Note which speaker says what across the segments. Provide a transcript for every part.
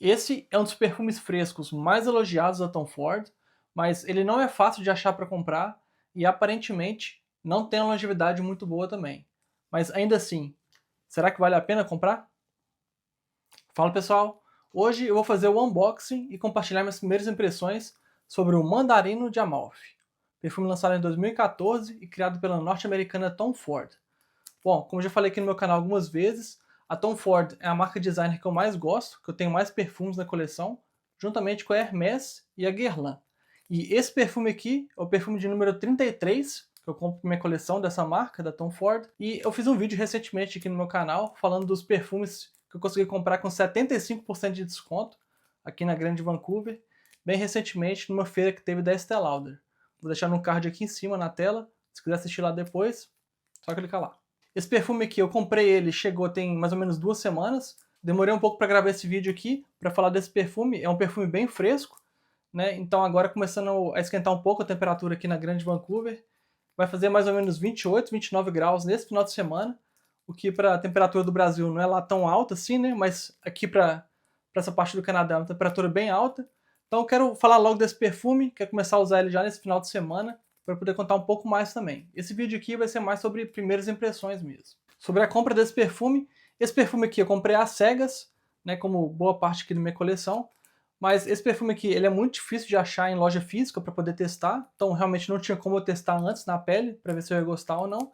Speaker 1: Esse é um dos perfumes frescos mais elogiados da Tom Ford, mas ele não é fácil de achar para comprar e aparentemente não tem uma longevidade muito boa também. Mas ainda assim, será que vale a pena comprar? Fala pessoal, hoje eu vou fazer o unboxing e compartilhar minhas primeiras impressões sobre o Mandarino de Amalfi, perfume lançado em 2014 e criado pela norte-americana Tom Ford. Bom, como já falei aqui no meu canal algumas vezes, a Tom Ford é a marca designer que eu mais gosto, que eu tenho mais perfumes na coleção, juntamente com a Hermès e a Guerlain. E esse perfume aqui é o perfume de número 33, que eu compro na minha coleção dessa marca, da Tom Ford. E eu fiz um vídeo recentemente aqui no meu canal, falando dos perfumes que eu consegui comprar com 75% de desconto, aqui na Grande Vancouver, bem recentemente, numa feira que teve da Estée Lauder. Vou deixar no card aqui em cima, na tela, se quiser assistir lá depois, só clicar lá. Esse perfume aqui, eu comprei ele, chegou tem mais ou menos 2 semanas. Demorei um pouco para gravar esse vídeo aqui, para falar desse perfume. É um perfume bem fresco, né? Então agora começando a esquentar um pouco a temperatura aqui na Grande Vancouver. Vai fazer mais ou menos 28, 29 graus nesse final de semana, o que para a temperatura do Brasil não é lá tão alta assim, né? Mas aqui para essa parte do Canadá é uma temperatura bem alta. Então eu quero falar logo desse perfume, quero começar a usar ele já nesse final de semana, para poder contar um pouco mais também. Esse vídeo aqui vai ser mais sobre primeiras impressões mesmo. Sobre a compra desse perfume, esse perfume aqui eu comprei às cegas, né, como boa parte aqui da minha coleção, mas esse perfume aqui ele é muito difícil de achar em loja física para poder testar, então realmente não tinha como eu testar antes na pele, para ver se eu ia gostar ou não.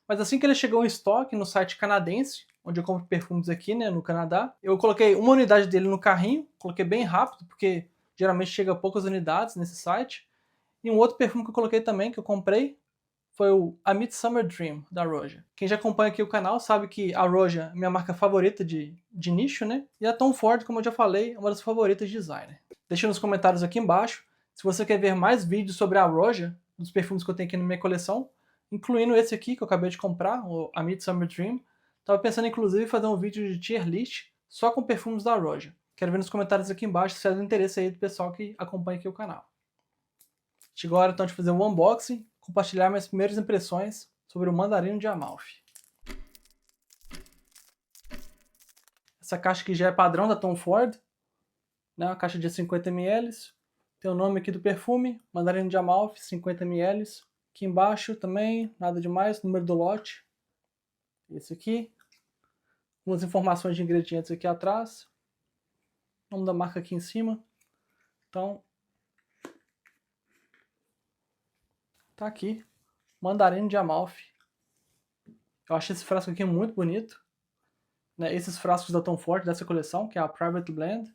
Speaker 1: Mas assim que ele chegou em estoque no site canadense, onde eu compro perfumes aqui, né, no Canadá, eu coloquei uma unidade dele no carrinho, coloquei bem rápido, porque geralmente chega poucas unidades nesse site. E um outro perfume que eu coloquei também, que eu comprei, foi o A Midsummer Dream, da Roja. Quem já acompanha aqui o canal sabe que a Roja é minha marca favorita de nicho, né? E a Tom Ford, como eu já falei, é uma das favoritas de designer. Deixa nos comentários aqui embaixo se você quer ver mais vídeos sobre a Roja, dos perfumes que eu tenho aqui na minha coleção, incluindo esse aqui que eu acabei de comprar, o A Midsummer Dream. Tava pensando inclusive em fazer um vídeo de tier list só com perfumes da Roja. Quero ver nos comentários aqui embaixo se faz interesse aí do pessoal que acompanha aqui o canal. Chegou a hora então de fazer um unboxing, compartilhar minhas primeiras impressões sobre o Mandarino de Amalfi. Essa caixa aqui já é padrão da Tom Ford, né? Uma caixa de 50 ml. Tem o nome aqui do perfume, Mandarino de Amalfi, 50 ml. Aqui embaixo também, nada demais, número do lote. Esse aqui. Algumas informações de ingredientes aqui atrás. Nome da marca aqui em cima. Então, tá aqui, Mandarino de Amalfi. Eu acho esse frasco aqui muito bonito. Né, esses frascos da Tom Ford dessa coleção, que é a Private Blend.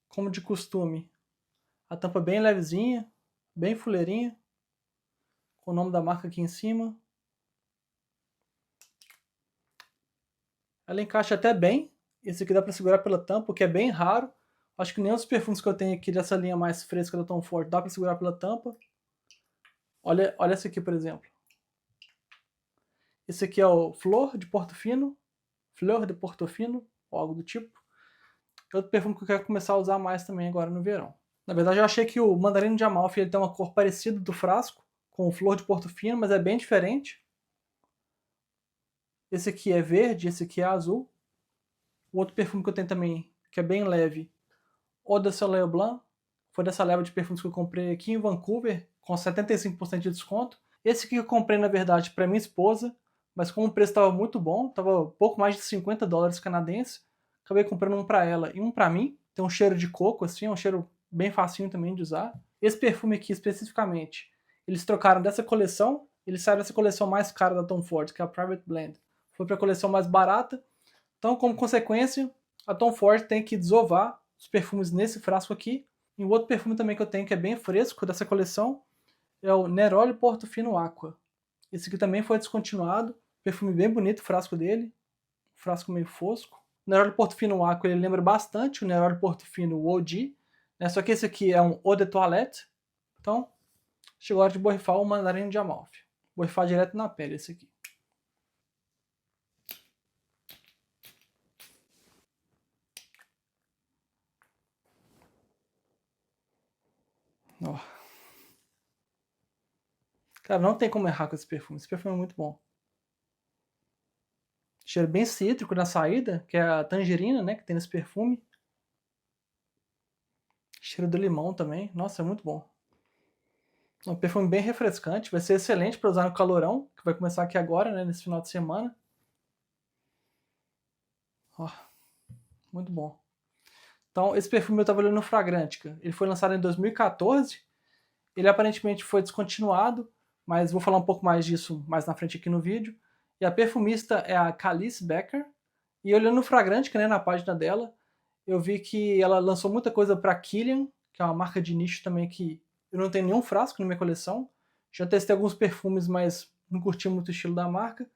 Speaker 1: Como de costume, a tampa bem levezinha, bem fuleirinha, com o nome da marca aqui em cima. Ela encaixa até bem, esse aqui dá para segurar pela tampa, o que é bem raro. Acho que nem os perfumes que eu tenho aqui dessa linha mais fresca da Tom Ford dá para segurar pela tampa. Olha esse aqui, por exemplo. Esse aqui é o Flor de Portofino, ou algo do tipo. Outro perfume que eu quero começar a usar mais também agora no verão. Na verdade, eu achei que o Mandarino de Amalfi ele tem uma cor parecida do frasco, com o Flor de Portofino, mas é bem diferente. Esse aqui é verde, esse aqui é azul. O outro perfume que eu tenho também, que é bem leve, Eau de Soleil Blanc. Foi dessa leva de perfumes que eu comprei aqui em Vancouver, com 75% de desconto. Esse aqui eu comprei, na verdade, para minha esposa, mas como o preço estava muito bom, estava pouco mais de 50 dólares canadenses, acabei comprando um para ela e um para mim. Tem um cheiro de coco, assim, é um cheiro bem facinho também de usar. Esse perfume aqui, especificamente, eles trocaram dessa coleção, eles saíram dessa coleção mais cara da Tom Ford, que é a Private Blend. Foi para a coleção mais barata. Então, como consequência, a Tom Ford tem que desovar os perfumes nesse frasco aqui. E o outro perfume também que eu tenho, que é bem fresco dessa coleção, é o Neroli Portofino Aqua. Esse aqui também foi descontinuado. Perfume bem bonito, o frasco dele. Frasco meio fosco. O Neroli Portofino Aqua ele lembra bastante o Neroli Portofino OG, né? Só que esse aqui é um Eau de Toilette. Então, chegou a hora de borrifar o Mandarino de Amalfi. Borrifar direto na pele esse aqui. Oh. Cara, não tem como errar com esse perfume. Esse perfume é muito bom. Cheiro bem cítrico na saída, que é a tangerina, né, que tem nesse perfume. Cheiro do limão também. Nossa, é muito bom. Um perfume bem refrescante. Vai ser excelente para usar no calorão, que vai começar aqui agora, né, nesse final de semana. Ó, muito bom. Então, esse perfume eu estava olhando no Fragrantica. Ele foi lançado em 2014. Ele aparentemente foi descontinuado, mas vou falar um pouco mais disso mais na frente aqui no vídeo. E a perfumista é a Calice Becker. E olhando no Fragrantica, né, na página dela, eu vi que ela lançou muita coisa para Kilian, que é uma marca de nicho também que eu não tenho nenhum frasco na minha coleção. Já testei alguns perfumes, mas não curti muito o estilo da marca.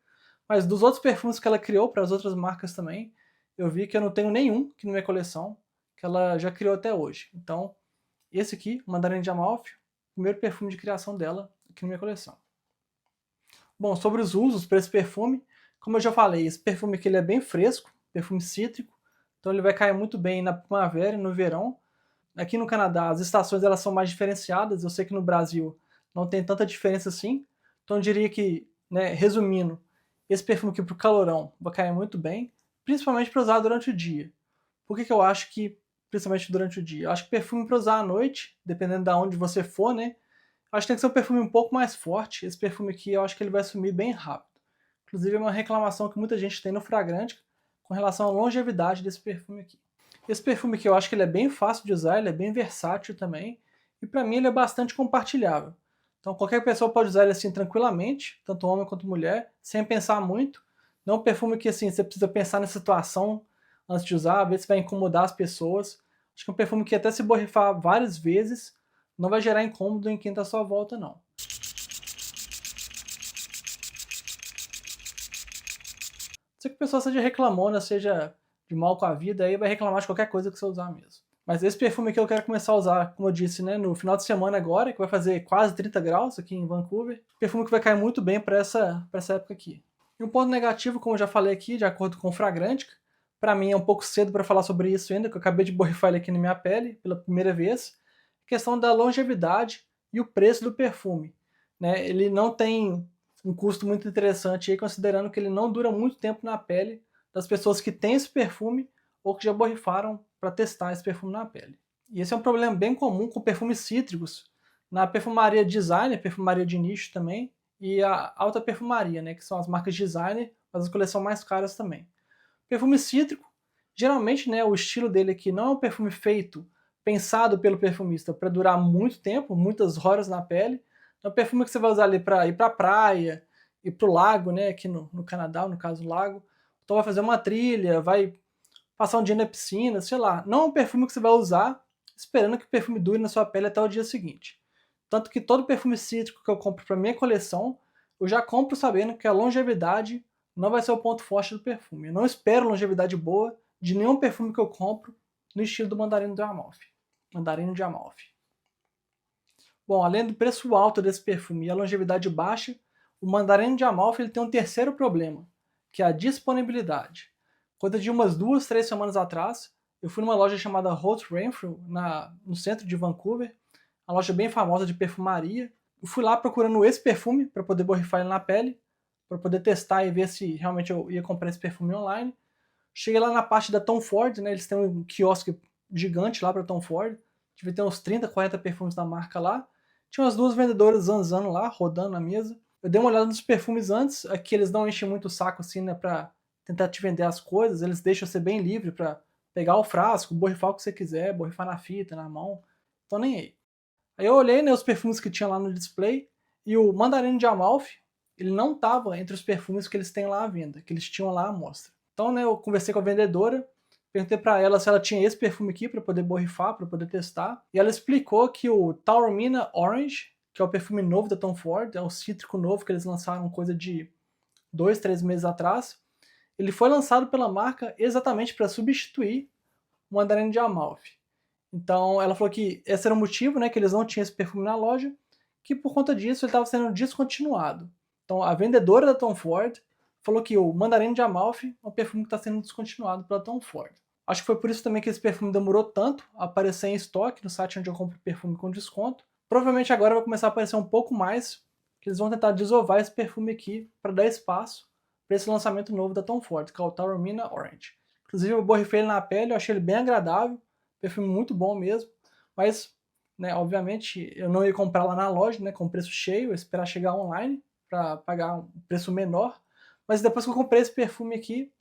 Speaker 1: Mas dos outros perfumes que ela criou para as outras marcas também, eu vi que eu não tenho nenhum aqui na minha coleção, que ela já criou até hoje. Então, esse aqui, Mandarim de Amalfi, primeiro perfume de criação dela aqui na minha coleção. Bom, sobre os usos para esse perfume, como eu já falei, esse perfume aqui ele é bem fresco, perfume cítrico, então ele vai cair muito bem na primavera e no verão. Aqui no Canadá as estações elas são mais diferenciadas, eu sei que no Brasil não tem tanta diferença assim, então eu diria que, né, resumindo, esse perfume aqui para o calorão vai cair muito bem, principalmente para usar durante o dia. Por que eu acho que principalmente durante o dia? Eu acho que perfume para usar à noite, dependendo de onde você for, né, acho que tem que ser um perfume um pouco mais forte. Esse perfume aqui eu acho que ele vai sumir bem rápido. Inclusive é uma reclamação que muita gente tem no Fragrantica com relação à longevidade desse perfume aqui. Esse perfume aqui eu acho que ele é bem fácil de usar, ele é bem versátil também, e para mim ele é bastante compartilhável. Então qualquer pessoa pode usar ele assim tranquilamente, tanto homem quanto mulher, sem pensar muito. Não é um perfume que assim você precisa pensar na situação antes de usar, ver se vai incomodar as pessoas. Acho que é um perfume que até se borrifar várias vezes, não vai gerar incômodo em quem está à sua volta, não. Se a pessoa seja reclamona, seja de mal com a vida, aí vai reclamar de qualquer coisa que você usar mesmo. Mas esse perfume aqui eu quero começar a usar, como eu disse, né, no final de semana agora, que vai fazer quase 30 graus aqui em Vancouver. Perfume que vai cair muito bem para essa época aqui. E um ponto negativo, como eu já falei aqui, de acordo com o Fragrantica, para mim é um pouco cedo para falar sobre isso ainda, que eu acabei de borrifar ele aqui na minha pele pela primeira vez. A questão da longevidade e o preço do perfume. Né? Ele não tem um custo muito interessante aí, considerando que ele não dura muito tempo na pele das pessoas que têm esse perfume ou que já borrifaram para testar esse perfume na pele. E esse é um problema bem comum com perfumes cítricos, na perfumaria designer, perfumaria de nicho também, e a alta perfumaria, né, que são as marcas designer, mas as coleções mais caras também. Perfume cítrico, geralmente, né, o estilo dele aqui não é um perfume feito, pensado pelo perfumista para durar muito tempo, muitas horas na pele. É um perfume que você vai usar ali para ir para a praia, ir para o lago, né, aqui no Canadá, no caso o lago. Então vai fazer uma trilha, vai passar um dia na piscina, sei lá. Não é um perfume que você vai usar esperando que o perfume dure na sua pele até o dia seguinte. Tanto que todo perfume cítrico que eu compro para minha coleção, eu já compro sabendo que a longevidade não vai ser o ponto forte do perfume. Eu não espero longevidade boa de nenhum perfume que eu compro no estilo do Mandarino de Amalfi. Mandarino de Amalfi. Bom, além do preço alto desse perfume e a longevidade baixa, o Mandarino de Amalfi ele tem um terceiro problema, que é a disponibilidade. Coisa de umas 2, 3 semanas atrás, eu fui numa loja chamada Holt Renfrew, no centro de Vancouver, uma loja bem famosa de perfumaria. Eu fui lá procurando esse perfume para poder borrifar ele na pele, para poder testar e ver se realmente eu ia comprar esse perfume online. Cheguei lá na parte da Tom Ford, né? Eles têm um quiosque gigante lá para Tom Ford. Devia ter uns 30, 40 perfumes da marca lá. Tinha umas duas vendedoras zanzando lá, rodando na mesa. Eu dei uma olhada nos perfumes antes, aqui eles não enchem muito o saco assim, né, pra tentar te vender as coisas, eles deixam você bem livre pra pegar o frasco, borrifar o que você quiser, borrifar na fita, na mão, tô nem aí. Aí eu olhei, né, os perfumes que tinha lá no display, e o Mandarino de Amalfi, ele não tava entre os perfumes que eles têm lá à venda, que eles tinham lá à mostra. Então, né, eu conversei com a vendedora, perguntei para ela se ela tinha esse perfume aqui para poder borrifar, para poder testar. E ela explicou que o Taormina Orange, que é o perfume novo da Tom Ford, é o cítrico novo que eles lançaram coisa de 2, 3 meses atrás, ele foi lançado pela marca exatamente para substituir o Mandarino de Amalfi. Então ela falou que esse era o motivo, né, que eles não tinham esse perfume na loja, que por conta disso ele estava sendo descontinuado. Então a vendedora da Tom Ford falou que o Mandarino de Amalfi é um perfume que está sendo descontinuado pela Tom Ford. Acho que foi por isso também que esse perfume demorou tanto a aparecer em estoque no site onde eu compro perfume com desconto. Provavelmente agora vai começar a aparecer um pouco mais, que eles vão tentar desovar esse perfume aqui para dar espaço para esse lançamento novo da Tom Ford, que é o Taormina Orange. Inclusive eu borrifei ele na pele, eu achei ele bem agradável, perfume muito bom mesmo. mas, né, obviamente, eu não ia comprar lá na loja, né, com preço cheio, eu ia esperar chegar online para pagar um preço menor. Mas depois que eu comprei esse perfume aqui,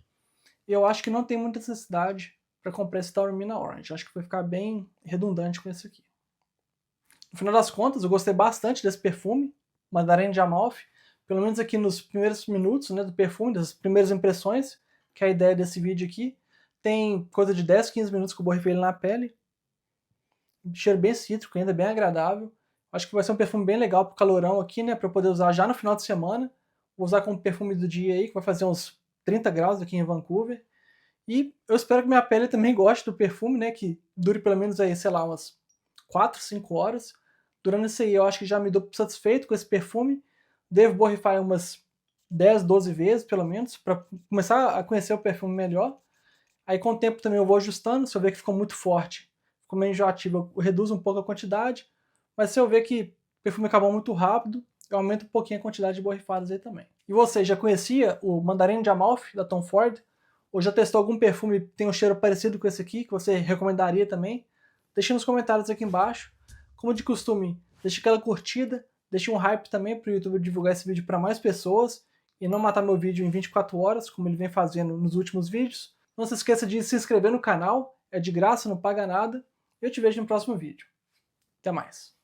Speaker 1: eu acho que não tem muita necessidade para comprar esse Taormina Orange. Eu acho que vai ficar bem redundante com esse aqui. No final das contas, eu gostei bastante desse perfume, Mandarim de Amalfi, pelo menos aqui nos primeiros minutos, né, do perfume, das primeiras impressões, que é a ideia desse vídeo aqui. Tem coisa de 10, 15 minutos que eu borrifei ele na pele. Cheiro bem cítrico, ainda bem agradável. Acho que vai ser um perfume bem legal pro calorão aqui, né, para eu poder usar já no final de semana. Vou usar como perfume do dia aí, que vai fazer uns 30 graus aqui em Vancouver. E eu espero que minha pele também goste do perfume, né, que dure pelo menos aí, sei lá, umas 4, 5 horas. Durante isso aí, eu acho que já me dou satisfeito com esse perfume. Devo borrifar umas 10, 12 vezes, pelo menos, para começar a conhecer o perfume melhor. Aí com o tempo também eu vou ajustando, se eu ver que ficou muito forte, ficou meio enjoativo, eu reduzo um pouco a quantidade. Mas se eu ver que o perfume acabou muito rápido, eu aumento um pouquinho a quantidade de borrifadas aí também. E você, já conhecia o Mandarim de Amalfi, da Tom Ford? Ou já testou algum perfume que tem um cheiro parecido com esse aqui, que você recomendaria também? Deixe nos comentários aqui embaixo. Como de costume, deixe aquela curtida, deixe um hype também para o YouTube divulgar esse vídeo para mais pessoas e não matar meu vídeo em 24 horas, como ele vem fazendo nos últimos vídeos. Não se esqueça de se inscrever no canal, é de graça, não paga nada. Eu te vejo no próximo vídeo. Até mais.